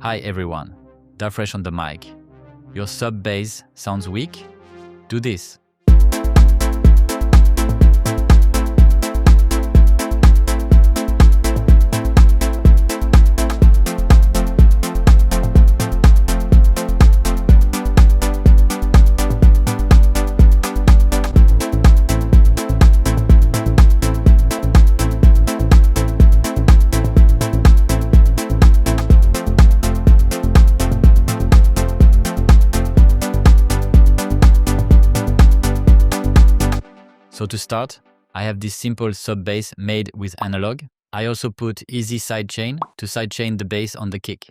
Hi everyone, Fresh on the mic. Your sub bass sounds weak? Do this. So to start, I have this simple sub bass made with analog. I also put easy sidechain to sidechain the bass on the kick.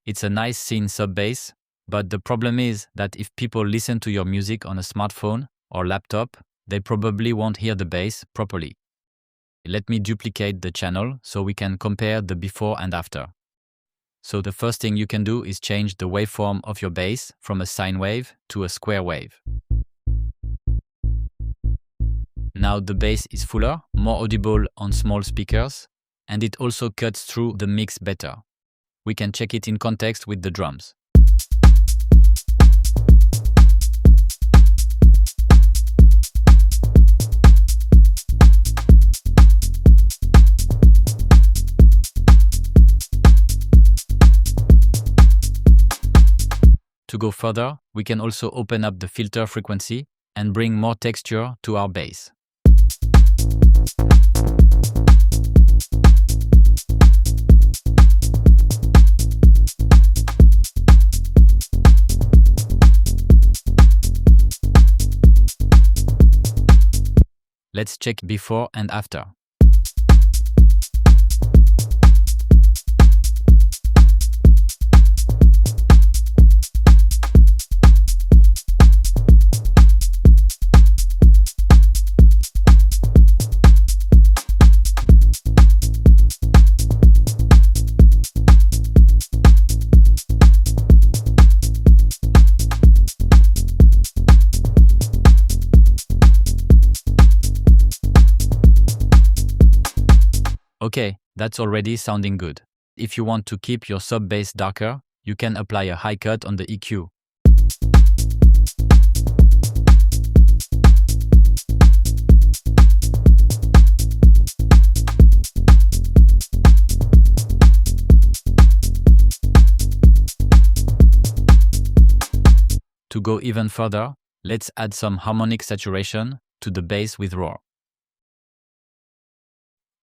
It's a nice scene sub bass, but the problem is that if people listen to your music on a smartphone or laptop, they probably won't hear the bass properly. Let me duplicate the channel so we can compare the before and after. So the first thing you can do is change the waveform of your bass from a sine wave to a square wave. Now the bass is fuller, more audible on small speakers, and it also cuts through the mix better. We can check it in context with the drums. To go further, we can also open up the filter frequency and bring more texture to our bass. Let's check before and after. Okay, that's already sounding good. If you want to keep your sub bass darker, you can apply a high cut on the EQ. To go even further, let's add some harmonic saturation to the bass with roar.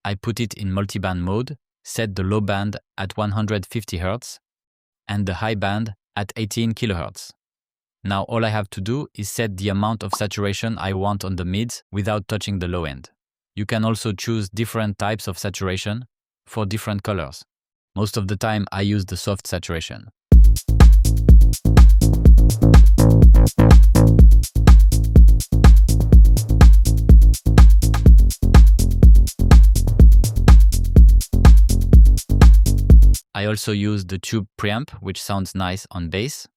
I put it in multiband mode, set the low band at 150 Hz and the high band at 18 kHz. Now all I have to do is set the amount of saturation I want on the mids without touching the low end. You can also choose different types of saturation for different colors. Most of the time I use the soft saturation. I also use the tube preamp, which sounds nice on bass.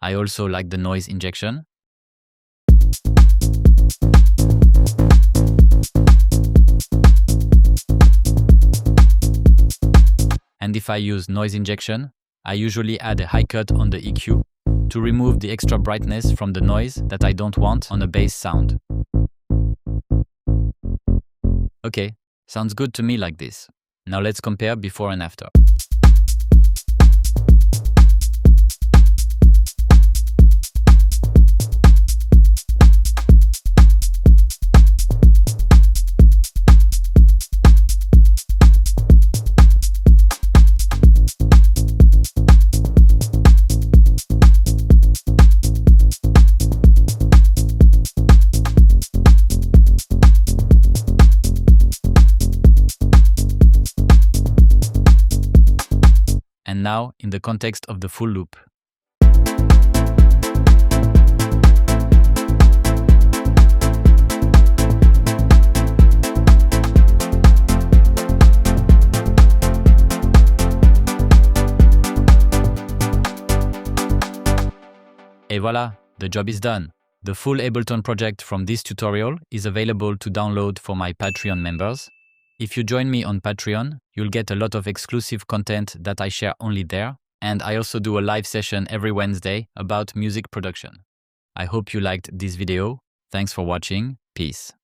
I also like the noise injection. And if I use noise injection, I usually add a high cut on the EQ to remove the extra brightness from the noise that I don't want on a bass sound. Okay, sounds good to me like this. Now let's compare before and after. And now in the context of the full loop. Et voilà, the job is done. The full Ableton project from this tutorial is available to download for my Patreon members. If you join me on Patreon, you'll get a lot of exclusive content that I share only there, and I also do a live session every Wednesday about music production. I hope you liked this video. Thanks for watching. Peace.